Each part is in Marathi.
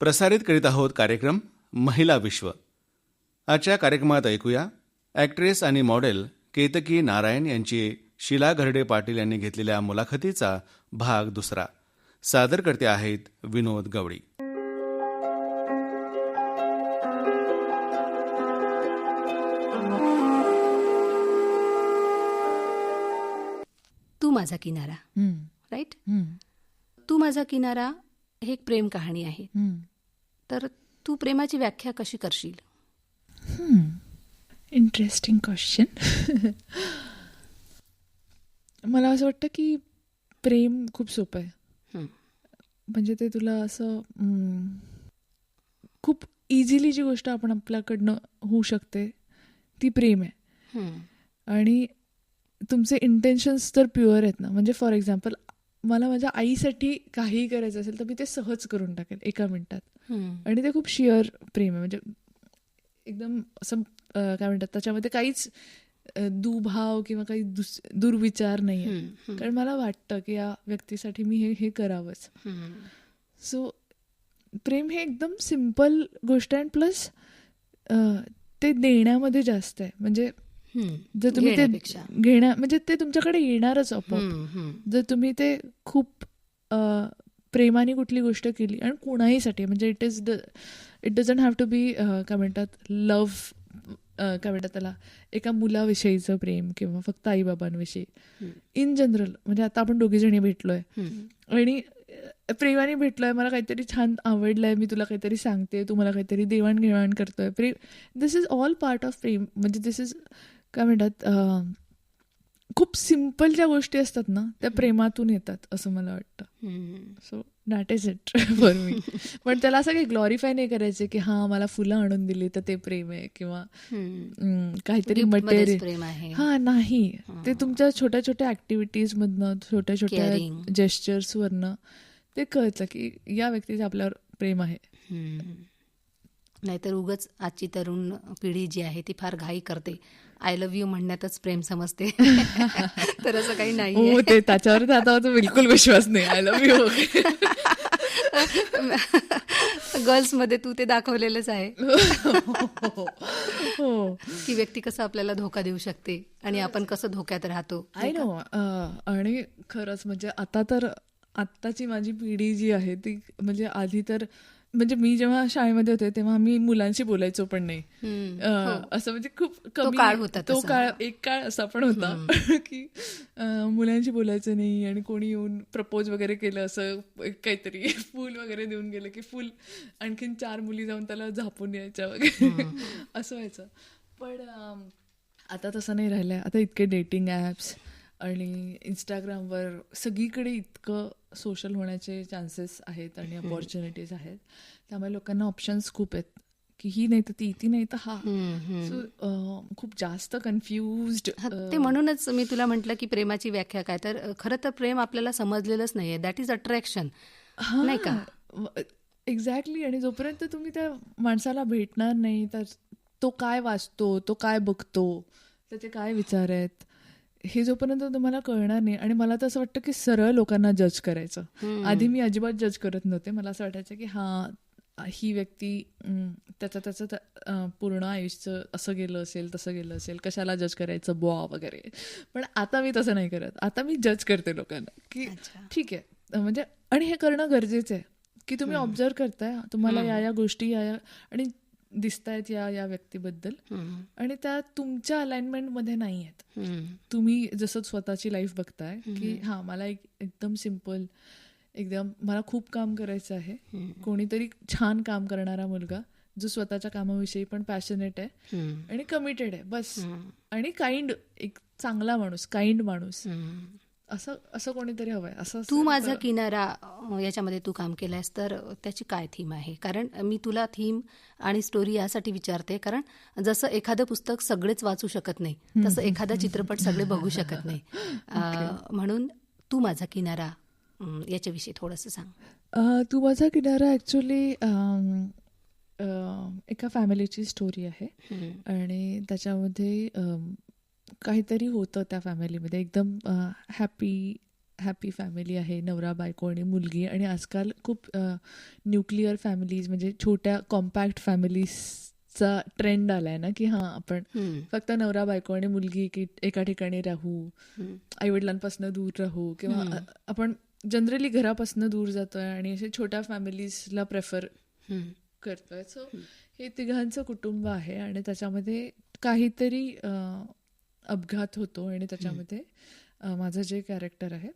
प्रसारित करीत आहोत कार्यक्रम महिला विश्व. आजच्या कार्यक्रमात ऐकूया ॲक्ट्रेस आणि मॉडेल केतकी नारायण यांची शीला घरडे पाटील यांनी घेतलेल्या मुलाखतीचा भाग दुसरा. सादर करते आहेत विनोद गवळी. तू माझा किनारा, राईट? तू माझा किनारा हे एक प्रेम कहाणी आहे. तर तू प्रेमाची व्याख्या कशी करशील? Interesting question. मला असं वाटतं की प्रेम खूप सोपं आहे. म्हणजे ते तुला असं खूप इझिली जी गोष्ट आपण आपल्याकडनं होऊ शकते ती प्रेम आहे. आणि तुमचे इंटेन्शन्स तर प्युअर आहेत ना. म्हणजे फॉर एक्झाम्पल मला माझ्या आईसाठी काहीही करायचं असेल तर मी ते सहज करून टाकेल एका मिनिटात. आणि ते खूप शिअर प्रेम आहे. म्हणजे एकदम असं काय म्हणतात, त्याच्यामध्ये काहीच दुभाव किंवा काही दुर्विचार नाही आहे. कारण मला वाटतं की या व्यक्तीसाठी मी हे करावंच. सो प्रेम हे एकदम सिम्पल गोष्ट आहे. प्लस ते देण्यामध्ये जास्त आहे. म्हणजे जर तुम्ही ते म्हणजे ते तुमच्याकडे येणारच आपोआप. जर तुम्ही ते खूप प्रेमाने कुठली गोष्ट केली आणि कोणाहीसाठी, म्हणजे it doesn't have to be काय म्हणतात लव्ह, काय म्हणतात त्याला, एका मुलाविषयीचं प्रेम किंवा फक्त आईबाबांविषयी. इन जनरल म्हणजे आता आपण दोघीजणी भेटलोय आणि प्रेमाने भेटलोय, मला काहीतरी छान आवडलंय, मी तुला काहीतरी सांगते, तू मला काहीतरी देवाणघेवाण करतोय. प्रेम, दिस इज ऑल पार्ट ऑफ प्रेम. म्हणजे दिस इज काय म्हणतात, खूप सिम्पल ज्या गोष्टी असतात ना त्या प्रेमातून येतात असं मला वाटतं. So that is it for me. पण त्याला असं काही ग्लॉरिफाय नाही करायचं की हा मला फुलं आणून दिली तर ते प्रेम आहे किंवा काहीतरी मटेरियल. हा नाही, ते तुमच्या छोट्या छोट्या ऍक्टिव्हिटीज मधनं, छोट्या छोट्या जेस्चर्सवरनं ते कळतं की या व्यक्तीचं आपल्यावर प्रेम आहे. नाहीतर उगाच आजची तरुण पिढी जी आहे ती फार घाई करते, आय लव्ह यू म्हणण्यातच प्रेम समजते. तर असं काही नाही. ते त्याच्यावर आता बिलकुल विश्वास नाही. आय लव्ह यू गर्ल्समध्ये तू ते दाखवलेलंच आहे की व्यक्ती कसं आपल्याला धोका देऊ शकते आणि आपण कसं धोक्यात राहतो. I know. आणि खरंच म्हणजे आत्ताची माझी पिढी जी आहे ती, म्हणजे आधी तर म्हणजे मी जेव्हा शाळेमध्ये होते तेव्हा मी मुलांशी बोलायचो पण नाही. असं म्हणजे खूप कमी काळ होता. तो काळ, एक काळ असा पण होता की मुलांशी बोलायचं नाही आणि कोणी येऊन प्रपोज वगैरे केलं, असं काहीतरी फूल वगैरे देऊन गेलं की फुल आणखीन 4 मुली जाऊन त्याला झापून यायच्या वगैरे असं व्हायचं. पण आता तसं नाही राहिलंय. आता इतके डेटिंग ॲप्स आणि इंस्टाग्रामवर सगळीकडे इतकं सोशल होण्याचे चान्सेस आहेत आणि अपॉर्च्युनिटीज आहेत. त्यामुळे लोकांना ऑप्शन्स खूप आहेत की ही नाही तर ती नाही तर हा. सो खूप जास्त कन्फ्युज्ड. ते म्हणूनच मी तुला म्हटलं की प्रेमाची व्याख्या काय. तर खरं तर प्रेम आपल्याला समजलेलंच नाहीये. दॅट इज अट्रॅक्शन, नाही का? एक्झॅक्टली. आणि जोपर्यंत तुम्ही त्या माणसाला भेटणार नाही तर तो काय वाचतो, तो काय बघतो, त्याचे काय विचार आहेत, हे जोपर्यंत तुम्हाला कळणार नाही. आणि मला तर असं वाटतं की सरळ लोकांना जज करायचं. आधी मी अजिबात जज करत नव्हते. मला असं वाटायचं की ही व्यक्ती त्याचं पूर्ण आयुष्य असं गेलं असेल, तसं गेलं असेल, कशाला जज करायचं बुवा वगैरे. पण आता मी तसं नाही करत. आता मी जज करते लोकांना की ठीक आहे, म्हणजे आणि हे करणं गरजेचं आहे की तुम्ही ऑब्झर्व करताय, तुम्हाला या गोष्टी आणि दिसतायत या व्यक्तीबद्दल आणि त्या तुमच्या अलाइनमेंटमध्ये नाही आहेत. तुम्ही जसं स्वतःची लाईफ बघताय की मला एकदम सिम्पल, एकदम मला खूप काम करायचं आहे, कोणीतरी छान काम करणारा मुलगा जो स्वतःच्या कामाविषयी पण पॅशनेट आहे आणि कमिटेड आहे बस, आणि काइंड, एक चांगला माणूस, काइंड माणूस, असं कोणीतरी हवंय. असं तू माझा किनारा याच्यामध्ये तू काम केलंयस तर त्याची काय थीम आहे? कारण मी तुला थीम आणि स्टोरी यासाठी विचारते कारण जसं एखादं पुस्तक सगळेच वाचू शकत नाही तसं एखादा चित्रपट सगळे बघू शकत नाही. म्हणून तू माझा किनारा याच्याविषयी थोडंसं सांग. तू माझा किनारा ॲक्च्युली एका फॅमिलीची स्टोरी आहे आणि त्याच्यामध्ये काहीतरी होतं त्या फॅमिलीमध्ये, एकदम हॅपी फॅमिली आहे, नवरा बायको आणि मुलगी. आणि आजकाल खूप न्यूक्लिअर फॅमिलीज म्हणजे छोट्या कॉम्पॅक्ट फॅमिलीजचा ट्रेंड आलाय ना, की हां आपण फक्त नवरा बायको आणि मुलगी एका ठिकाणी राहू, आईवडिलांपासून दूर राहू, किंवा आपण जनरली घरापासून दूर जातोय आणि असे छोट्या फॅमिलीजला प्रेफर करतोय. सो हे तिघांचं कुटुंब आहे आणि त्याच्यामध्ये काहीतरी अपघात होतो आणि त्याच्यामध्ये माझं जे कॅरेक्टर आहे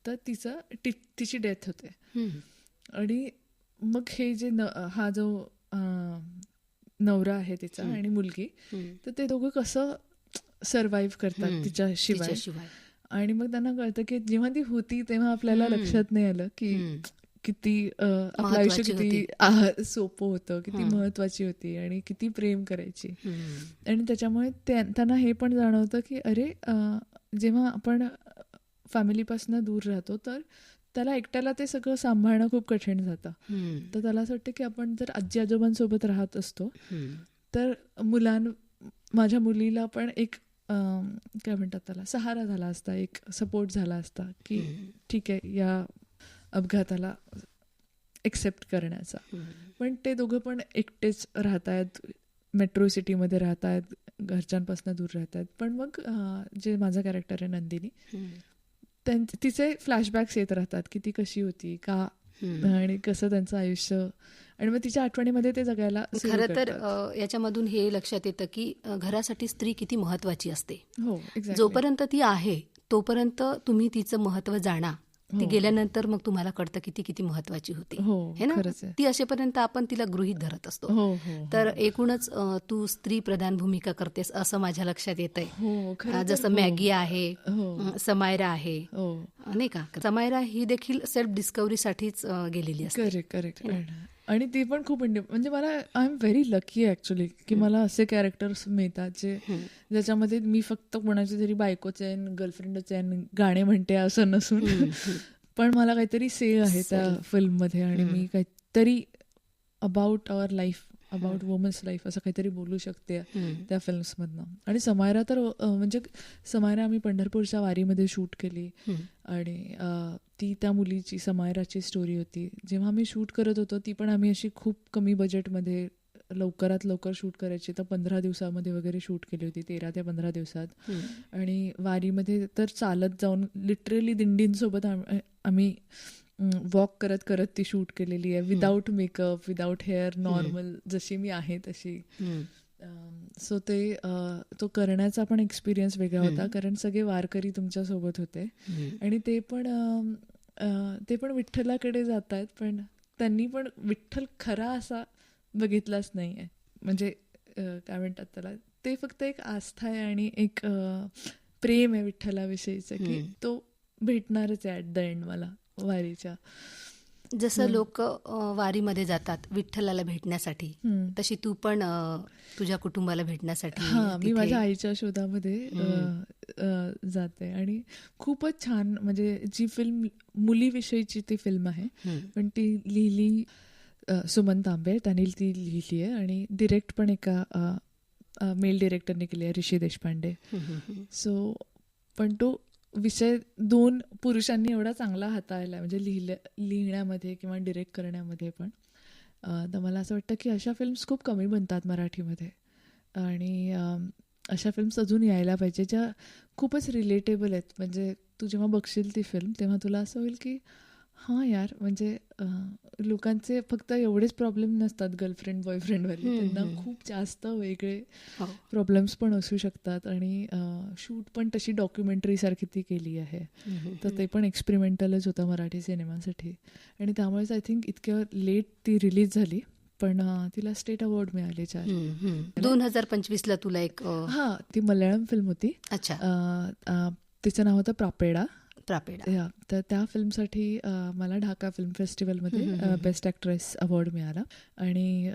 तर तिची डेथ होते. आणि मग हे जे हा जो नवरा आहे तिचा आणि मुलगी, तर ते दोघं कसं सर्व्हाइव्ह करतात तिच्याशिवाय. आणि मग त्यांना कळतं की जेव्हा ती होती तेव्हा आपल्याला लक्षात नाही आलं की किती आपलं आयुष्य किती सोपं होतं, किती महत्वाची होती आणि किती प्रेम करायची. आणि त्याच्यामुळे त्यांना हे पण जाणवतं की अरे जेव्हा आपण फॅमिलीपासून दूर राहतो तर त्याला एकट्याला ते सगळं सांभाळणं खूप कठीण जातं. तर त्याला असं वाटतं की आपण जर आजी आजोबांसोबत राहत असतो तर माझ्या मुलीला पण एक काय म्हणतात त्याला सहारा झाला असता, एक सपोर्ट झाला असता की ठीक आहे या अपघाताला एक्सेप्ट करण्याचा. पण ते दोघं पण एकटेच राहत आहेत, मेट्रो सिटीमध्ये राहत आहेत, घरच्यांपासून दूर राहत आहेत. पण मग जे माझं कॅरेक्टर आहे नंदिनी, तिचे फ्लॅशबॅक्स येत राहतात की ती कशी होती, का आणि कसं त्यांचं आयुष्य, आणि मग तिच्या आठवणीमध्ये ते जगायला खरं तर याच्यामधून हे लक्षात येतं की घरासाठी स्त्री किती महत्वाची असते. हो, जोपर्यंत ती आहे तोपर्यंत तुम्ही तिचं महत्व जाणा, ती गेल्यानंतर मग तुम्हाला कळतं किती किती महत्वाची होती, हे ना. ती असेपर्यंत आपण तिला गृहीत धरत असतो. तर एकूणच तू स्त्री प्रधान भूमिका करतेस असं माझ्या लक्षात येतंय. जसं मॅगी आहे, समायरा आहे, नाही का. समायरा ही देखील सेल्फ डिस्कव्हरीसाठीच गेलेली असते. करेक्ट. आणि ती पण खूप म्हणजे मला I am very lucky actually की मला असे कॅरेक्टर्स मिळतात ज्याच्यामध्ये मी फक्त कोणाची तरी बायकोचे गर्लफ्रेंडचे गाणे म्हणते असं नसून पण मला काहीतरी से आहे त्या फिल्ममध्ये आणि मी काहीतरी about our life, about women's life असं काहीतरी बोलू शकते त्या फिल्म्समधनं. आणि समायरा तर म्हणजे समायरा आम्ही पंढरपूरच्या वारीमध्ये शूट केली आणि ती त्या मुलीची समायराची स्टोरी होती. जेव्हा आम्ही शूट करत होतो ती पण आम्ही अशी खूप कमी बजेटमध्ये लवकरात लवकर शूट करायची, तर 15 दिवसामध्ये वगैरे शूट केली होती, 13 ते 15 दिवसात. आणि वारीमध्ये तर चालत जाऊन लिटरली दिंडींसोबत आम्ही वॉक करत करत ती शूट केलेली आहे, without makeup, without hair, normal जशी मी आहे तशी. सो तो करण्याचा पण एक्सपिरियन्स वेगळा होता, कारण सगळे वारकरी तुमच्यासोबत होते आणि ते पण विठ्ठलाकडे जात आहेत, पण त्यांनी पण विठ्ठल खरा असा बघितलाच नाही आहे. म्हणजे काय म्हणतात त्याला, ते फक्त एक आस्था आहे आणि एक प्रेम आहे विठ्ठलाविषयीचं की तो भेटणारच आहे ॲट द एंड मला वारीच्या. जसं लोक वारीमध्ये जातात विठ्ठलाला भेटण्यासाठी, तशी तू पण तुझ्या कुटुंबाला भेटण्यासाठी. मी माझ्या आईच्या शोधामध्ये जाते आणि खूपच छान. म्हणजे जी फिल्म मुलीविषयीची ती फिल्म आहे, पण ती लिहिली सुमन तांबे, त्यांनी ती लिहिली आहे आणि डिरेक्ट पण एका मेल डिरेक्टरने केली आहे, ऋषी देशपांडे. सो पण तो विषय 2 पुरुषांनी एवढा चांगला हाताळला म्हणजे लिहिण्यामध्ये किंवा डिरेक्ट करण्यामध्ये पण. तर मला असं वाटतं की अशा फिल्म्स खूप कमी बनतात मराठीमध्ये आणि अशा फिल्म्स अजून यायला पाहिजे ज्या खूपच रिलेटेबल आहेत. म्हणजे तू जेव्हा बघशील ती फिल्म तेव्हा तुला असं होईल की हां यार, म्हणजे लोकांचे फक्त एवढेच प्रॉब्लेम नसतात गर्लफ्रेंड बॉयफ्रेंडवाले, त्यांना खूप जास्त वेगळे प्रॉब्लेम्स पण असू शकतात. आणि शूट पण तशी डॉक्युमेंटरीसारखी ती केली आहे, तर ते पण एक्सपेरिमेंटलच होतं मराठी सिनेमासाठी. आणि त्यामुळेच आय थिंक इतक्या लेट ती रिलीज झाली, पण तिला स्टेट अवॉर्ड मिळाले 4. 2025ला तुला एक ती मल्याळम फिल्म होती. तिचं नाव होतं प्रापेडा. तर त्या फिल्मसाठी मला ढाका फिल्म फेस्टिवलमध्ये बेस्ट ॲक्ट्रेस अवॉर्ड मिळाला आणि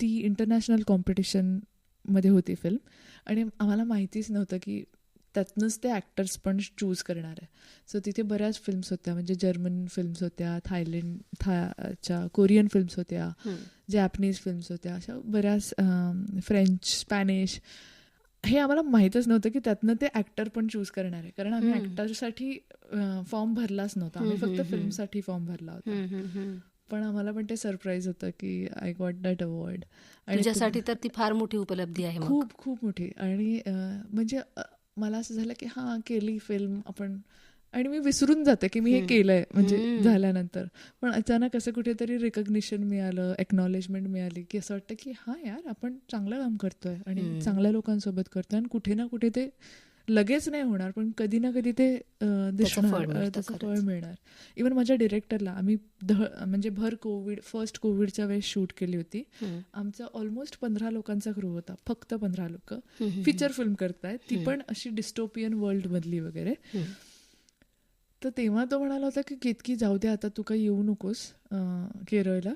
ती इंटरनॅशनल कॉम्पिटिशनमध्ये होती फिल्म. आणि आम्हाला माहितीच नव्हतं की त्यातनंच ते ॲक्टर्स पण चूज करणार आहे. सो तिथे बऱ्याच फिल्म्स होत्या, म्हणजे जर्मन फिल्म्स होत्या, थायलंडच्या कोरियन फिल्म्स होत्या, जॅपनीज फिल्म्स होत्या, अशा बऱ्याच फ्रेंच, स्पॅनिश, हे आम्हाला माहीतच नव्हतं की त्यातनं ते ॲक्टर पण चूज करणार आहे, कारण आम्ही ॲक्टरसाठी फॉर्म भरलाच नव्हता, आम्ही फक्त फिल्मसाठी फॉर्म भरला होता. पण आम्हाला पण ते सरप्राईज होतं की आय गॉट दॅट अवॉर्ड. आणि तुझ्यासाठी तर ती फार मोठी उपलब्धी आहे. खूप खूप मोठी. आणि म्हणजे मला असं झालं की हां, केली फिल्म आपण, आणि मी विसरून जाते की मी हे केलंय म्हणजे झाल्यानंतर. पण अचानक असं कुठेतरी रिकग्निशन मिळालं, एक्नॉलेजमेंट मिळाली की असं वाटतं की हां यार, आपण चांगलं काम करतोय आणि चांगल्या लोकांसोबत करतोय, आणि कुठे ना कुठे ते लगेच नाही होणार, पण कधी ना कधी ते दिसणार, त्याचं फळ मिळणार. इव्हन माझ्या डिरेक्टरला आम्ही म्हणजे फर्स्ट कोविडच्या वेळेस शूट केली होती. आमचा ऑलमोस्ट 15 लोकांचा क्रू होता, फक्त 15 लोक फीचर फिल्म करतायत, ती पण अशी डिस्टोपियन वर्ल्ड मधली वगैरे. तर तेव्हा तो म्हणाला होता की केतकी जाऊ दे, आता तू काही येऊ नकोस केरळला,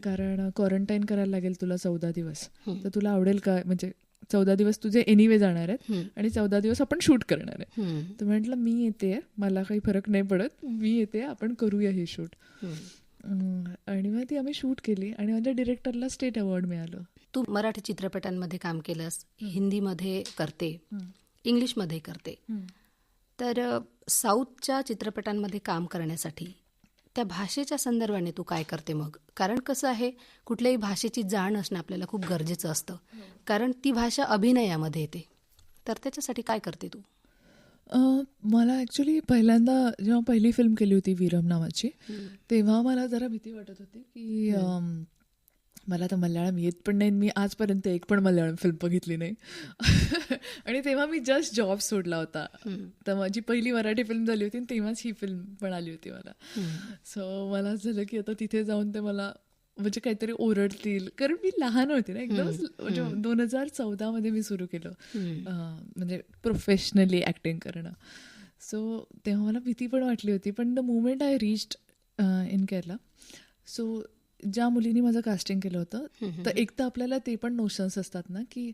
कारण क्वारंटाईन करायला लागेल तुला 14 दिवस. तर तुला आवडेल का, म्हणजे 14 दिवस तुझे एनिवे जाणार आहेत आणि 14 दिवस आपण शूट करणार आहे. तर म्हटलं मी येते, मला काही फरक नाही पडत, मी येते, आपण करूया हे शूट. आणि मग ती आम्ही शूट केली आणि माझ्या डिरेक्टरला स्टेट अवॉर्ड मिळालं. तू मराठी चित्रपटांमध्ये काम केलंस, हिंदीमध्ये करते, इंग्लिशमध्ये करते. तर साऊथच्या चित्रपटांमध्ये काम करण्यासाठी त्या भाषेच्या संदर्भाने तू काय करते मग? कारण कसं आहे, कुठल्याही भाषेची जाण असणं आपल्याला खूप गरजेचं असतं, कारण ती भाषा अभिनयामध्ये येते. तर त्याच्यासाठी काय करते तू? मला ॲक्च्युली पहिल्यांदा जेव्हा पहिली फिल्म केली होती वीरम नावाची, तेव्हा मला जरा भीती वाटत होती की मला तर मल्याळम येत पण नाही, मी आजपर्यंत एक पण मल्याळम फिल्म बघितली नाही. आणि तेव्हा मी जस्ट जॉब सोडला होता, तर माझी पहिली मराठी फिल्म झाली होती, तेव्हाच ही फिल्म पण आली होती मला. सो मला असं झालं की आता तिथे जाऊन ते मला म्हणजे काहीतरी ओरडतील, कारण मी लहान होते ना एकदम. म्हणजे 2014 मध्ये मी सुरू केलं म्हणजे प्रोफेशनली ॲक्टिंग करणं. सो तेव्हा मला भीती पण वाटली होती. पण the moment I reached in Kerala, so ज्या मुलींनी माझं कास्टिंग केलं होतं, तर एक तर आपल्याला ते पण नोशन्स असतात ना की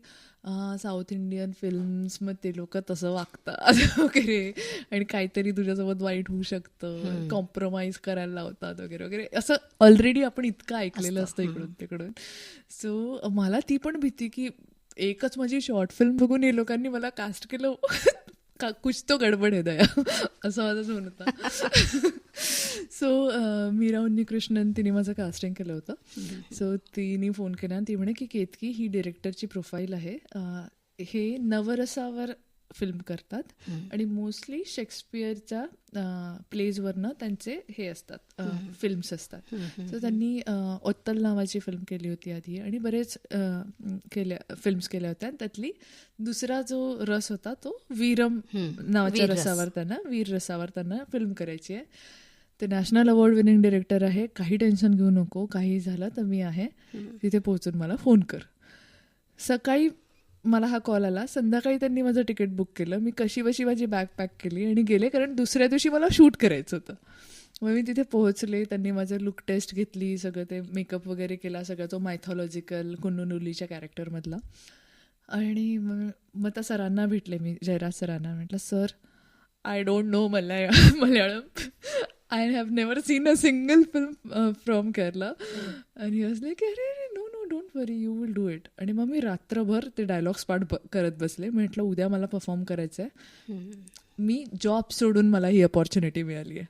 साऊथ इंडियन फिल्म्स मग ते लोक तसं वागतात वगैरे, आणि काहीतरी तुझ्यासोबत वाईट होऊ शकतं, कॉम्प्रोमाइज करायला लावतात वगैरे वगैरे, असं ऑलरेडी आपण इतकं ऐकलेलं असतं इकडून तिकडून. सो मला ती पण भीती की एकच माझी शॉर्ट फिल्म बघून हे लोकांनी मला कास्ट केलं का, कुछ तो गडबड आहे दया, असं माझं झोन होता. सो मीरा उन्नीकृष्णन तिने माझं कास्टिंग केलं होतं. सो तिने फोन केला आणि ती म्हणे की केतकी, ही डिरेक्टरची प्रोफाईल आहे, हे नवरसावर फिल्म करतात आणि मोस्टली शेक्सपियरच्या प्लेजवरनं त्यांचे हे असतात, फिल्म्स असतात. सो त्यांनी ओत्तल नावाची फिल्म केली होती आधी, आणि बरेच फिल्म्स केल्या होत्या. त्यातली दुसरा जो रस होता तो वीरम नावाच्या रसावर त्यांना, वीर रसावर त्यांना फिल्म करायची आहे. ते नॅशनल अवॉर्ड विनिंग डिरेक्टर आहे, काही टेन्शन घेऊ नको, काही झालं तर मी आहे, तिथे पोहोचून मला फोन कर. सकाळी मला हा कॉल आला, संध्याकाळी त्यांनी माझं तिकीट बुक केलं, मी कशी बशी माझी बॅग पॅक केली आणि गेले, कारण दुसऱ्या दिवशी मला शूट करायचं होतं. मग मी तिथे पोहोचले, त्यांनी माझं लुक टेस्ट घेतली, सगळं ते मेकअप वगैरे केला, सगळं तो मायथॉलॉजिकल कुन्नुनुलीच्या कॅरेक्टरमधला. आणि मग त्या सरांना भेटले मी, जयराज सरांना. म्हटलं sir, I don't know Malayalam, I have never seen a single film from Kerala. आणि ही वॉज लाईक अरे no don't worry, you will do it. आणि मग मी रात्रभर ते डायलॉग्स पाठ करत बसले. म्हटलं उद्या मला परफॉर्म करायचं आहे. मी जॉब सोडून मला ही अपॉर्च्युनिटी मिळाली आहे,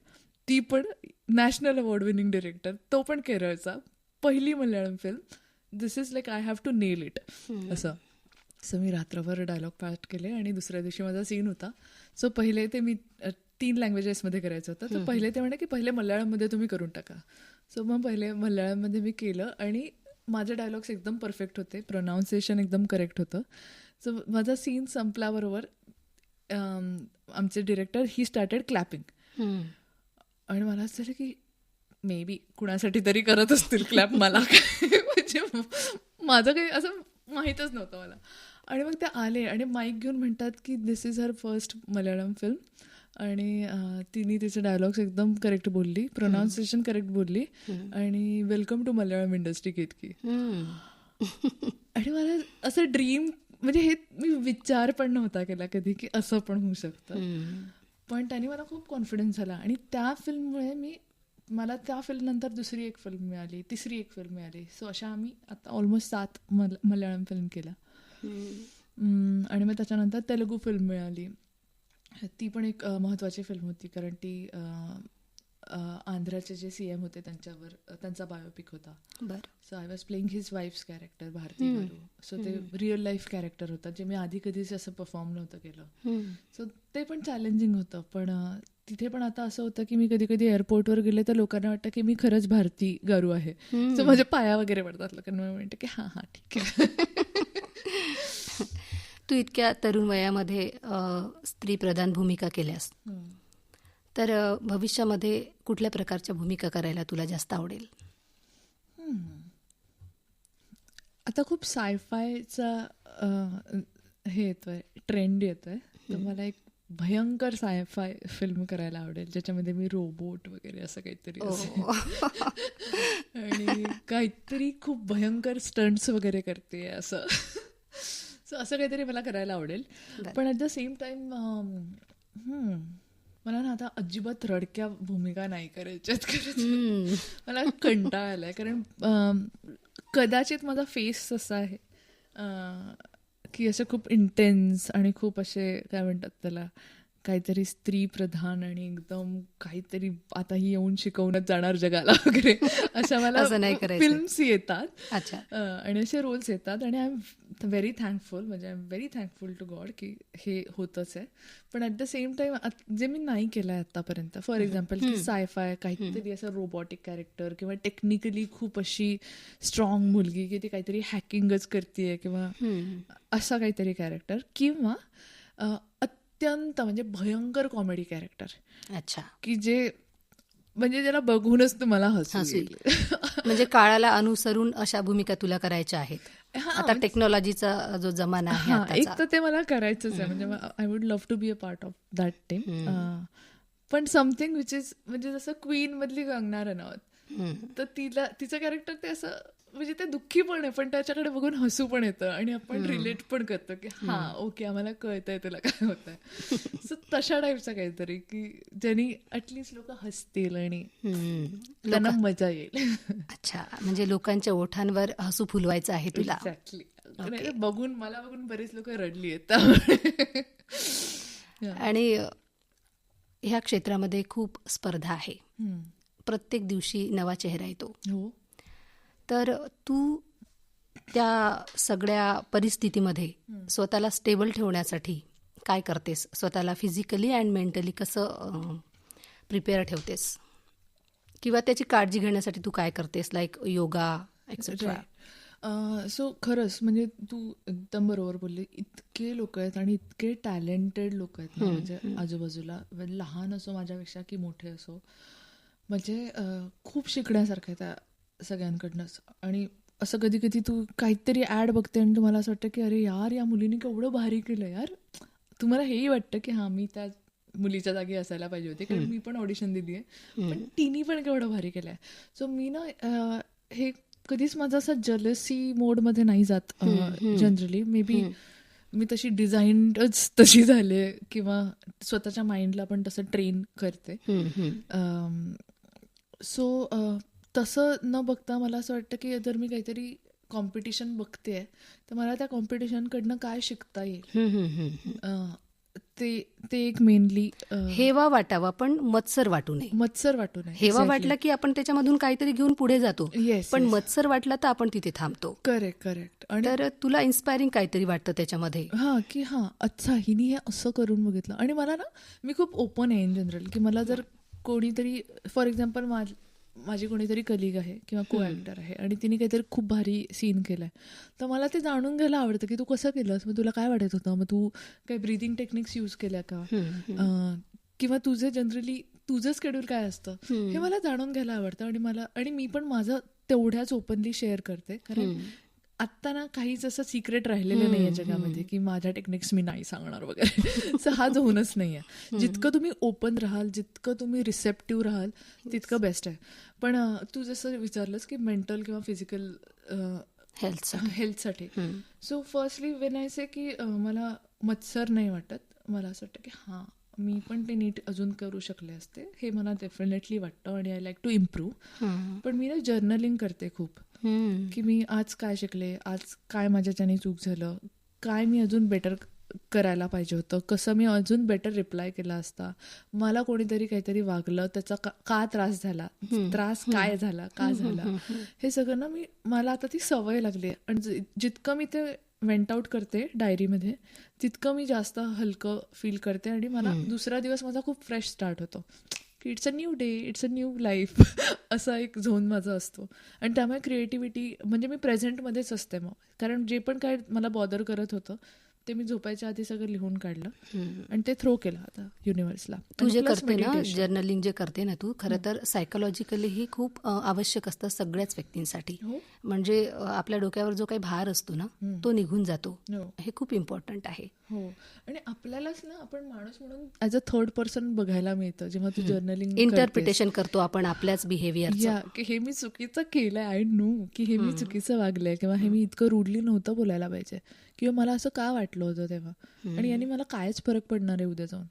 ती पण नॅशनल अवॉर्ड विनिंग डिरेक्टर, तो पण केरळचा, पहिली Malayalam film. This is like I have to nail it असं. सो मी रात्रभर डायलॉग पाठ केले आणि दुसऱ्या दिवशी माझा सीन होता. सो पहिले ते मी 3 लँग्वेजेसमध्ये करायचं होतं, तर पहिले ते म्हणे की पहिले मल्याळममध्ये तुम्ही करून टाका. सो मग पहिले मल्याळममध्ये मी केलं आणि माझे डायलॉग्स एकदम परफेक्ट होते, प्रोनाऊन्सिएशन एकदम करेक्ट होतं. सो माझा सीन संपल्याबरोबर आमचे डिरेक्टर ही स्टार्टेड क्लॅपिंग. आणि मला असं झालं की मे बी कुणासाठी तरी करत असतील क्लॅप, मला काय म्हणजे माझं काही असं माहीतच नव्हतं मला. आणि मग ते आले आणि माईक घेऊन म्हणतात की this is her first Malayalam film, आणि तिने तिचे डायलॉग्स एकदम करेक्ट बोलली, प्रोनाऊन्सिएशन करेक्ट बोलली, आणि welcome to Malayalam industry Ketaki. आणि मला असं ड्रीम, म्हणजे हे मी विचार पण नव्हता केला कधी की असं पण होऊ शकतं. पण त्यांनी मला खूप कॉन्फिडन्स झाला. आणि त्या फिल्ममुळे मला त्या फिल्मनंतर दुसरी एक फिल्म मिळाली, तिसरी एक फिल्म मिळाली. सो अशा आम्ही आता ऑलमोस्ट 7 मल्याळम फिल्म केल्या. आणि मग त्याच्यानंतर तेलुगू फिल्म मिळाली. ती पण एक महत्त्वाची फिल्म होती, कारण ती आंध्राचे जे CM होते त्यांचा बायोपिक होता. बरं. So I was playing his wife's character Bharati garu. So ते रिअल लाईफ कॅरेक्टर होतं, जे मी आधी कधीच असं परफॉर्म नव्हतं केलं. सो ते पण चॅलेंजिंग होतं. पण तिथे पण आता असं होतं की मी कधी कधी एअरपोर्टवर गेले तर लोकांना वाटतं की मी खरंच भारती गारू आहे. सो माझे पाया वगैरे पडतात लोकांना, म्हणते की हां ठीक आहे. तू इतक्या तरुण वयामध्ये स्त्रीप्रधान भूमिका केल्यास, तर भविष्यामध्ये कुठल्या प्रकारच्या भूमिका करायला तुला जास्त आवडेल? आता खूप सायफायचा हे येतोय, ट्रेंड येतोय. तर मला एक भयंकर सायफाय फिल्म करायला आवडेल, ज्याच्यामध्ये मी रोबोट वगैरे असं काहीतरी असेल आणि काहीतरी खूप भयंकर स्टंट्स वगैरे करते असं. सो असं काहीतरी मला करायला आवडेल. पण ॲट द सेम टाइम मला ना आता अजिबात रडक्या भूमिका नाही करायच्यात. मला कंटाळा आलाय, कारण कदाचित माझा फेस असा आहे की असं खूप इंटेन्स आणि खूप असे काय म्हणतात त्याला, काहीतरी स्त्री प्रधान आणि एकदम काहीतरी आता ही येऊन शिकवण्यात जाणार जगाला वगैरे अशा मला फिल्म्स येतात. अच्छा. आणि असे रोल्स येतात आणि आय एम व्हेरी थँकफुल, म्हणजे I am very thankful to God की हे होतच आहे. पण ॲट द सेम टाइम जे मी नाही केलं आहे आत्तापर्यंत, फॉर एक्झाम्पल की सायफाय काहीतरी असं रोबोटिक कॅरेक्टर किंवा टेक्निकली खूप अशी स्ट्रॉंग मुलगी की ती काहीतरी हॅकिंगच करते किंवा असा काहीतरी कॅरेक्टर, किंवा अत्यंत म्हणजे भयंकर कॉमेडी कॅरेक्टर. अच्छा. की जे म्हणजे ज्याला बघूनच तुम्हाला हसू येईल. म्हणजे काळाला अनुसरून अशा भूमिका तुला करायच्या आहेत. आता टेक्नॉलॉजीचा जो जमाना आहे एक तर ते मला करायचंच आहे, म्हणजे I would love to be a part of that team. पण समथिंग विच इज म्हणजे जसं क्वीन मधली कंगना रनौत, तर तिचं कॅरेक्टर ते असं म्हणजे ते दुःखी पण आहे, पण त्याच्याकडे बघून हसू पण येतं आणि आपण रिलेट पण करतो की हां ओके आम्हाला कळतंय तुला काय होत आहे. सो तशा टाईपचं काहीतरी की ज्यांनी ॲटलिस्ट लोक हसतील आणि त्यांना मजा येईल. अच्छा, म्हणजे लोकांच्या ओठांवर हसू फुलवायचं आहे तुला. एक्झॅक्टली. मला बघून बरेच लोक रडली आहेत. आणि ह्या क्षेत्रामध्ये खूप स्पर्धा आहे, प्रत्येक दिवशी नवा चेहरा येतो. हो. तर तू त्या सगळ्या परिस्थितीमध्ये स्वतःला स्टेबल ठेवण्यासाठी काय करतेस? स्वतःला फिजिकली अँड मेंटली कसं प्रिपेअर ठेवतेस, किंवा त्याची काळजी घेण्यासाठी तू काय करतेस, लाईक योगा एक्सेट्रा? सो खरंच म्हणजे तू एकदम बरोबर बोलली. इतके लोक आहेत आणि इतके टॅलेंटेड लोक आहेत ना, म्हणजे आजूबाजूला, लहान असो माझ्यापेक्षा की मोठे असो, म्हणजे खूप शिकण्यासारखं आहे त्या सगळ्यांकडनंच. आणि असं कधी कधी तू काहीतरी ॲड बघते आणि तुम्हाला असं वाटतं की अरे यार या मुलीने केवढं भारी केलं यार. तुम्हाला हेही वाटतं की हां मी त्या मुलीच्या जागी असायला पाहिजे होते, कारण मी पण ऑडिशन दिली आहे, पण तिने पण केवढं भारी केलं आहे. सो मी ना हे कधीच माझं असं जलसी मोडमध्ये नाही जात जनरली. मे बी मी तशी डिझाईनच तशी झाले किंवा स्वतःच्या माइंडला पण तसं ट्रेन करते. सो तसं न बघता मला असं वाटतं की जर मी काहीतरी कॉम्पिटिशन बघते तर मला त्या कॉम्पिटिशनकडनं काय शिकता येईल, ते एक मेनली. हेवा वाटावा पण मत्सर वाटू नये. हेवा वाटला की आपण त्याच्यामधून काहीतरी घेऊन पुढे जातो, पण मत्सर वाटला तर आपण तिथे थांबतो. करेक्ट. तर तुला इन्स्पायरिंग काहीतरी वाटतं त्याच्यामध्ये, की अच्छा हिनी हे असं करून बघितलं. आणि मला ना, मी खूप ओपन आहे इन जनरल, की मला जर कोणीतरी फॉर एक्झाम्पल माझी कोणीतरी कलिग आहे किंवा को ॲक्टर आहे आणि तिने काहीतरी खूप भारी सीन केलाय, तर मला ते जाणून घ्यायला आवडतं की तू कसं केलंस, मग तुला काय वाटत होतं, मग तू काही ब्रीदिंग टेक्निक्स यूज केल्या का, किंवा तुझे जनरली तुझं शेड्यूल काय असतं, हे मला जाणून घ्यायला आवडतं. आणि मी पण माझं तेवढ्याच ओपनली शेअर करते, कारण आत्ता ना काहीच असं सिक्रेट राहिलेलं नाही आहे जगामध्ये की माझ्या टेक्निक्स मी नाही सांगणार वगैरे. सो हा होणंच नाही आहे. जितकं तुम्ही ओपन राहाल, जितकं तुम्ही रिसेप्टिव्ह राहाल, तितकं बेस्ट आहे. पण तू जसं विचारलंस की मेंटल किंवा फिजिकल हेल्थसाठी, सो फर्स्टली वेन आय से की मला मत्सर नाही वाटत. मला असं वाटतं की मी पण ते नीट अजून करू शकले असते, हे मला डेफिनेटली वाटतं आणि आय लाईक टू इम्प्रूव्ह. पण मी ना जर्नलिंग करते खूप, की मी आज काय शिकले, आज काय माझ्याच्याने चूक झालं, काय मी अजून बेटर करायला पाहिजे होतं, कसं मी अजून बेटर रिप्लाय केला असता, मला कोणीतरी काहीतरी वागलं त्याचा का त्रास झाला, त्रास काय झाला, का झाला, हे सगळं ना मला आता ती सवय लागली आहे. आणि जितकं मी ते वेंट आउट करते डायरीमध्ये तितकं मी जास्त हलकं फील करते आणि मला दुसरा दिवस माझा खूप फ्रेश स्टार्ट होतो की it's a new day, it's a new life असा एक झोन माझा असतो. आणि त्यामुळे क्रिएटिव्हिटी म्हणजे मी प्रेझेंटमध्येच असते मग, कारण जे पण काय मला बॉदर करत होतं ते मी झोपायच्या आधी सगळं लिहून काढलं आणि ते थ्रो केलं आता युनिव्हर्सला. तू जे करते ना जर्नलिंग जे करते ना तू, खरं तर सायकोलॉजिकली ही खूप आवश्यक असतं सगळ्याच व्यक्तींसाठी. म्हणजे आपल्या डोक्यावर जो काही भार असतो ना तो निघून जातो, हे खूप इम्पॉर्टंट आहे. हो, आणि आपल्यालाच ना आपण माणूस म्हणून ॲज अ थर्ड पर्सन बघायला मिळतं जेव्हा तू जर्नलिंग इंटरप्रिटेशन करतो आपण आपल्याच बिहेवियर, की हे मी चुकीचं केलंय, आय नो की हे मी चुकीचं वागलंय किंवा हे मी इतकं रूडली नव्हतं बोलायला पाहिजे किंवा मला असं का वाटलं होतं तेव्हा, आणि याने मला कायच फरक पडणार आहे उद्या जाऊन.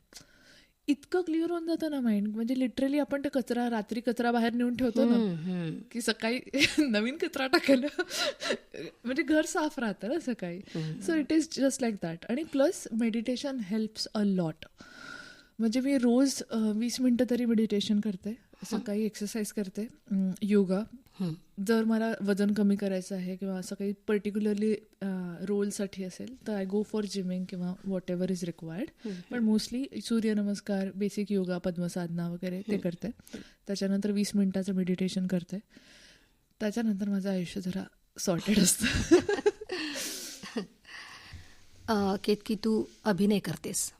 इतकं क्लिअर होऊन जातं ना माइंड. म्हणजे लिटरली आपण ते रात्री कचरा बाहेर नेऊन ठेवतो ना की सकाळी नवीन कचरा टाकायला म्हणजे घर साफ राहतं ना सकाळी. So it is just like that. आणि plus meditation helps a lot. म्हणजे मी रोज 20 मिनिटं तरी मेडिटेशन करते, सकाळी एक्सरसाइज करते, योगा. जर मला वजन कमी करायचं आहे किंवा असं काही पर्टिक्युलरली रोलसाठी असेल तर आय गो फॉर जिमिंग किंवा वॉट एव्हर इज रिक्वायर्ड. पण मोस्टली सूर्यनमस्कार, बेसिक योगा, पद्मसाधना वगैरे ते करते. त्याच्यानंतर 20 मिनिटाचं मेडिटेशन करते. त्याच्यानंतर माझं आयुष्य जरा सॉर्टेड असतं. केतकी, तू अभिनय करतेस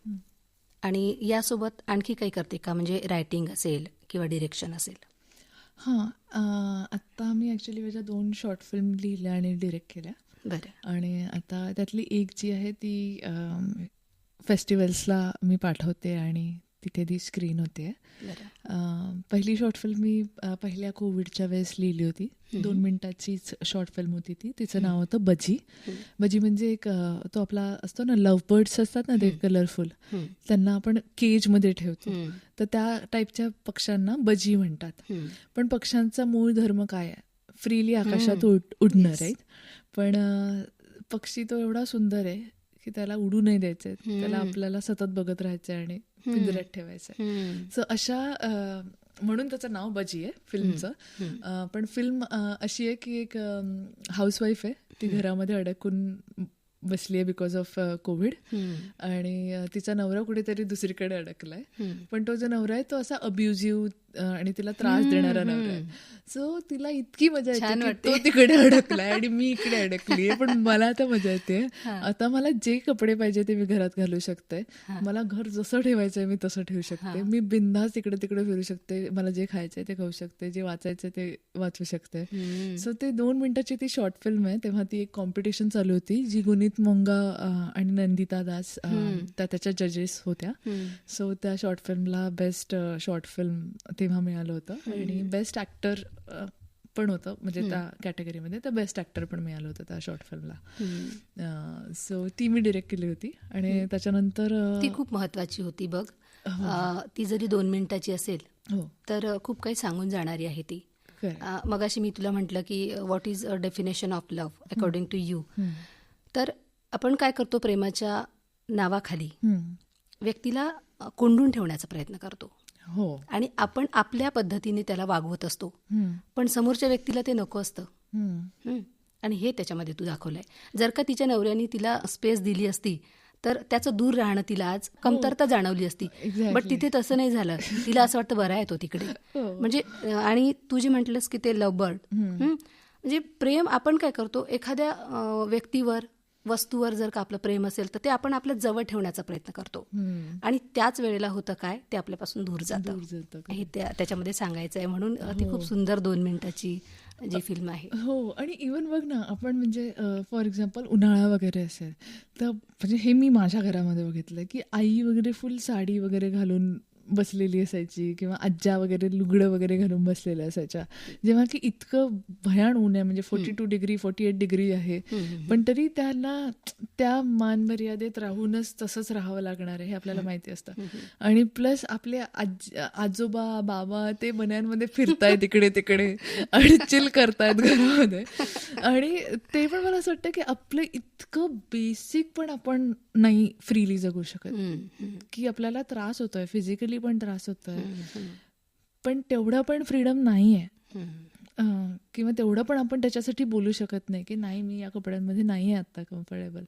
आणि यासोबत आणखी काही करते का? म्हणजे रायटिंग असेल किंवा डिरेक्शन असेल? हां, आत्ता मी ॲक्च्युली माझ्या 2 शॉर्ट फिल्म लिहिल्या आणि डिरेक्ट केल्या. बरं. आणि आता त्यातली एक जी आहे ती फेस्टिवल्सला मी पाठवते आणि तिथे ती स्क्रीन होते. पहिली शॉर्ट फिल्म मी पहिल्या कोविडच्या वेळेस लिहिली होती. 2 मिनिटाचीच शॉर्ट फिल्म होती ती. तिचं नाव होतं बजी. बजी म्हणजे एक तो आपला असतो ना, लव्ह बर्ड्स असतात ना ते कलरफुल, त्यांना आपण केजमध्ये ठेवतो, तर त्या टाईपच्या पक्ष्यांना बजी म्हणतात. पण पक्ष्यांचा मूळ धर्म काय आहे? फ्रीली आकाशात उडणार आहेत. पण पक्षी तो एवढा सुंदर आहे की त्याला उडू नाही द्यायचंय, त्याला आपल्याला सतत बघत राहायचंय आणि पिंजऱ्यात ठेवायचंय. सो अशा म्हणून त्याचं नाव बजी आहे फिल्मचं. पण फिल्म अशी आहे की एक हाऊसवाईफ आहे, ती घरामध्ये अडकून बसली आहे बिकॉज ऑफ कोविड, आणि तिचा नवरा कुठेतरी दुसरीकडे अडकलाय. पण तो जो नवरा आहे तो असा अब्युझिव्ह आणि तिला त्रास देणारा नवरा आहे. सो तिला इतकी मजा येते, तो तिकडे अडकलाय आणि मी इकडे अडकलीये, पण मला आता मजा येते. आता मला जे कपडे पाहिजे ते मी घरात घालू शकते, मला घर जसं ठेवायचंय मी तसं ठेवू शकते, मी बिनधास्त इकडे तिकडे फिरू शकते, मला जे खायचंय ते खाऊ शकते, जे वाचायचंय ते वाचू शकते. सो ते 2 मिनिटाची ती शॉर्ट फिल्म आहे. तेव्हा ती एक कॉम्पिटिशन चालू होती जी गुनीत मोंगा आणि नंदिता दास त्याच्या जजेस होत्या. सो त्या शॉर्ट फिल्मला बेस्ट शॉर्ट फिल्म तेव्हा मिळालं होतं आणि बेस्ट ऍक्टर पण होतं, म्हणजे त्या कॅटेगरीमध्ये तर बेस्ट ऍक्टर पण मिळालं होतं त्या शॉर्ट फिल्मला. सो ती मी डिरेक्ट केली होती आणि त्याच्यानंतर ती खूप महत्वाची होती बघ. ती जरी 2 मिनिटाची असेल तर खूप काही सांगून जाणारी आहे ती. मगाशी मी तुला म्हटलं की what is a definition of love according to you. तर आपण काय करतो, प्रेमाच्या नावाखाली व्यक्तीला कोंडून ठेवण्याचा प्रयत्न करतो. आणि आपण आपल्या पद्धतीने त्याला वागवत असतो, पण समोरच्या व्यक्तीला ते नको असतं. आणि हे त्याच्यामध्ये तू दाखवलंय. जर का तिच्या नवऱ्याने तिला स्पेस दिली असती तर त्याचं दूर राहणं तिला आज कमतरता जाणवली असती. बट तिथे तसं नाही झालं. तिला असं वाटतं बरं आहे तो तिकडे. म्हणजे आणि तू जे म्हटलंस की ते लव्ह बर्ड, म्हणजे प्रेम आपण काय करतो, एखाद्या व्यक्तीवर, वस्तूवर जर का आपलं प्रेम असेल तर ते आपण आपल्या जवळ ठेवण्याचा प्रयत्न करतो आणि त्याच वेळेला होतं काय, ते आपल्यापासून दूर जातं. हे त्याच्यामध्ये सांगायचं आहे. म्हणून ती खूप सुंदर 2 मिनिटाची जी फिल्म आहे. हो, आणि इव्हन बघ ना, आपण म्हणजे फॉर एक्झाम्पल उन्हाळा वगैरे असेल तर म्हणजे हे मी माझ्या घरामध्ये बघितलं की आई वगैरे फुल साडी वगैरे घालून बसलेली असायची किंवा आज्या वगैरे लुगडं वगैरे घालून बसलेल्या असायच्या, जेव्हा की इतकं भयान ऊन आहे, म्हणजे 42 डिग्री 48 डिग्री आहे, पण तरी त्यांना त्या मानमर्यादेत राहूनच तसंच राहावं लागणार आहे हे आपल्याला माहिती असतं. आणि प्लस आपले आजोबा बाबा ते मन्यांमध्ये फिरतायत इकडे तिकडे आणि चिल करतायत घरामध्ये. आणि ते पण मला असं वाटतं की आपलं इतकं बेसिक पण आपण नाही फ्रीली जगू शकत, की आपल्याला त्रास होतोय, फिजिकली पण त्रास होतोय, पण तेवढं पण फ्रीडम नाही आहे. किंवा तेवढं पण आपण त्याच्यासाठी बोलू शकत नाही की नाही मी या कपड्यांमध्ये नाही आहे आत्ता कम्फर्टेबल.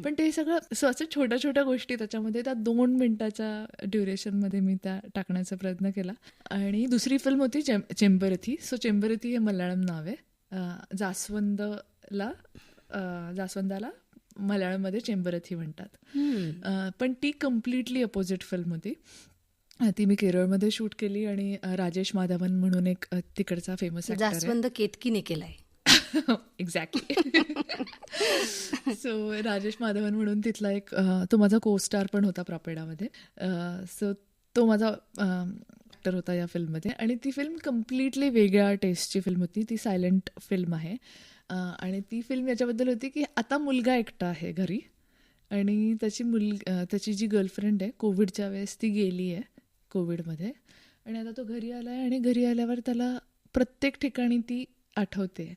पण ते सगळं असं छोट्या छोट्या गोष्टी त्याच्यामध्ये त्या 2 मिनिटाच्या ड्युरेशनमध्ये मी त्या टाकण्याचा प्रयत्न केला. आणि दुसरी फिल्म होती चेंबरथी. सो चेंबरथी हे मल्याळम नाव आहे. जास्वंदाला मल्याळममध्ये चेंबरथी म्हणतात. पण ती कम्प्लिटली अपोजिट फिल्म होती. ती मी केरळमध्ये शूट केली आणि राजेश माधवन म्हणून एक तिकडचा फेमस ॲक्टर आहे. जास्वंद केतकीने केलाय. एक्झॅक्टली. सो राजेश माधवन म्हणून तिथला एक तो माझा को स्टार पण होता प्रापेडामध्ये. सो तो माझा ॲक्टर होता या फिल्ममध्ये. आणि ती फिल्म कम्प्लिटली वेगळ्या टेस्टची फिल्म होती. ती सायलेंट फिल्म आहे. आणि ती फिल्म याच्याबद्दल होती की आता मुलगा एकटा आहे घरी आणि त्याची जी गर्लफ्रेंड आहे कोविडच्या वेळेस ती गेली आहे कोविडमध्ये. आणि आता तो घरी आला आहे आणि घरी आल्यावर त्याला प्रत्येक ठिकाणी ती आठवते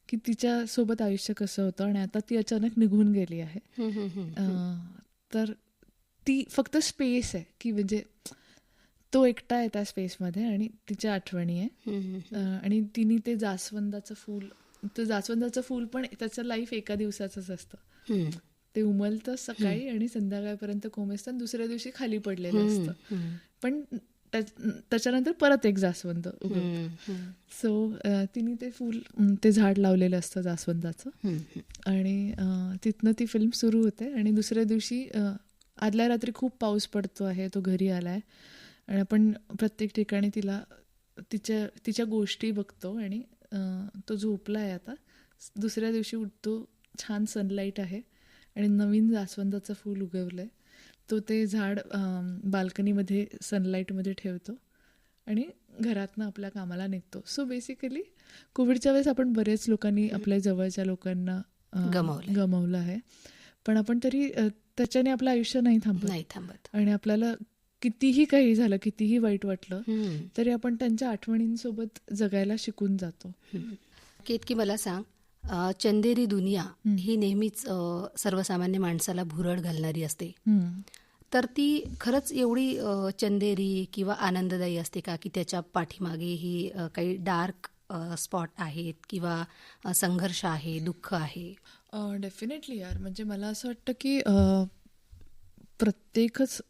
की तिच्यासोबत आयुष्य कसं होतं आणि आता ती अचानक निघून गेली आहे. तर ती फक्त स्पेस आहे की म्हणजे तो एकटा आहे त्या स्पेसमध्ये आणि तिच्या आठवणी आहे. आणि तिने ते जास्वंदाचं फूल पण त्याचं लाईफ एका दिवसाचंच असतं. ते उमलतं सकाळी आणि संध्याकाळपर्यंत कोमेजतं आणि दुसऱ्या दिवशी खाली पडलेलं असतं. पण त्याच्यानंतर परत एक जास्वंद उगवतं. सो तिने ते झाड लावलेलं असतं जास्वंदाचं. आणि तिथनं ती फिल्म सुरू होते. आणि दुसऱ्या दिवशी आदल्या रात्री खूप पाऊस पडतो आहे, तो घरी आलाय आणि आपण प्रत्येक ठिकाणी तिच्या गोष्टी बघतो. आणि तो झोपला आहे आता. दुसऱ्या दिवशी उठतो, छान सनलाईट आहे आणि नवीन जास्वंदाचं फूल उगवलं आहे. तो ते झाड बाल्कनीमध्ये सनलाईटमध्ये ठेवतो आणि घरातनं आपल्या कामाला निघतो. सो बेसिकली कोविडच्या वेळेस आपण बरेच लोकांनी आपल्या जवळच्या लोकांना गमावलं आहे. पण आपण तरी त्याच्याने आपलं आयुष्य नाही थांबत. आणि आपल्याला कितीही काही झालं, कितीही वाईट वाटलं तरी आपण त्यांच्या आठवणींसोबत जगायला शिकून जातो. केतकी मला सांग, चंदेरी दुनिया ही नेहमीच सर्वसामान्य माणसाला भुरळ घालणारी असते. तर ती खरंच एवढी चंदेरी किंवा आनंददायी असते का, की त्याच्या पाठीमागे ही काही डार्क स्पॉट आहेत किंवा संघर्ष आहे, दुःख आहे? डेफिनेटली यार. म्हणजे मला असं वाटतं की प्रत्येकच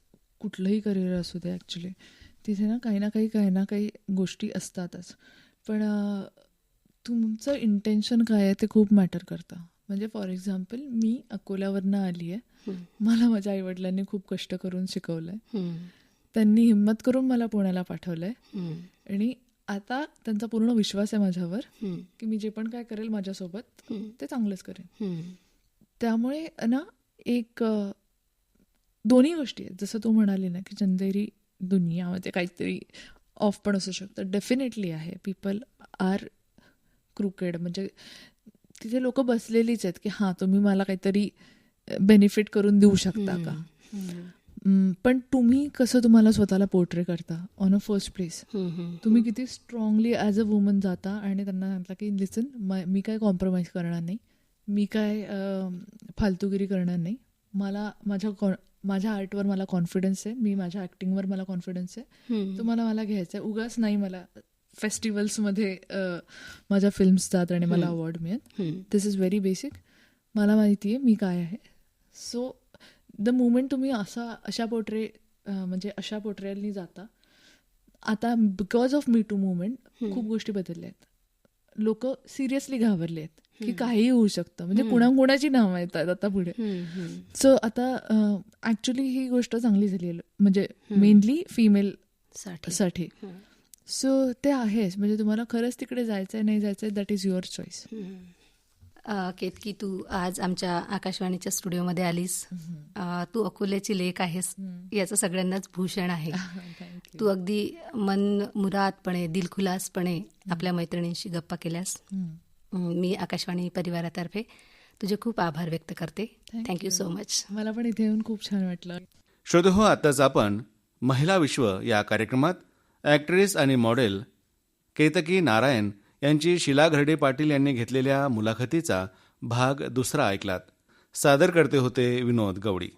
कुठलंही करिअर असू दे ॲक्च्युली तिथे ना काही गोष्टी असतातच. पण तुमचं इंटेन्शन काय आहे ते खूप मॅटर करतं. म्हणजे फॉर एक्झाम्पल मी अकोल्यावरनं आली आहे. मला माझ्या आईवडिलांनी खूप कष्ट करून शिकवलं आहे. त्यांनी हिंमत करून मला पुण्याला पाठवलं आहे. आणि आता त्यांचा पूर्ण विश्वास आहे माझ्यावर की मी जे पण काय करेल माझ्यासोबत ते चांगलंच करेन. त्यामुळे ना एक दोन्ही गोष्टी आहेत. जसं तू म्हणाली ना की चंदेरी दुनियामध्ये काहीतरी ऑफ पण असू शकतं. डेफिनेटली आहे. People are crooked. म्हणजे तिथे लोक बसलेलीच आहेत की हां तुम्ही मला काहीतरी बेनिफिट करून देऊ शकता का. पण तुम्ही कसं तुम्हाला स्वतःला पोर्ट्रे करता ऑन अ फर्स्ट प्लेस. तुम्ही किती स्ट्रॉंगली ॲज अ वुमन जाता आणि त्यांना सांगता की लिसन मी काय कॉम्प्रोमाइज करणार नाही, मी काय फालतूगिरी करणार नाही, मला माझ्या आर्टवर मला कॉन्फिडन्स आहे, मी माझ्या ॲक्टिंगवर मला कॉन्फिडन्स आहे, तुम्हाला मला घ्यायचं आहे. उगाच नाही मला फेस्टिवल्समध्ये माझ्या फिल्म्स जात आणि मला अवॉर्ड मिळत. दिस इज व्हेरी बेसिक. मला माहिती आहे मी काय आहे. सो द मोमेंट तुम्ही अशा पोर्ट्रेयलनी जाता. आता because of me too movement खूप गोष्टी बदलल्या आहेत. लोक सिरियसली घाबरले आहेत की काहीही होऊ शकतं. म्हणजे कुणाची नावं येतात आता पुढे. सो आता ॲक्च्युली ही गोष्ट चांगली झाली आहे म्हणजे मेनली फिमेल साठी. सो ते आहेच. म्हणजे तुम्हाला खरंच तिकडे जायचंय नाही जायचंय that is your choice. Ketaki, तू आज आमच्या आकाशवाणीच्या स्टुडिओमध्ये आलीस. तू अकोल्याची लेक आहेस याचं सगळ्यांनाच भूषण आहे. तू अगदी मनमुरादपणे दिलखुलासपणे आपल्या मैत्रिणींशी गप्पा केल्यास. मी आकाशवाणी परिवारातर्फे तुझे खूप आभार व्यक्त करते. Thank thank you you. So much. मला पण इथे येऊन खूप छान वाटलं. श्रोतेहो, आत्ताच आपण महिला विश्व या कार्यक्रमात ॲक्ट्रेस आणि मॉडेल केतकी नारायण यांची शीला घरडे पाटील यांनी घेतलेल्या मुलाखतीचा भाग 2 ऐकलात. सादर करते होते विनोद गवडी.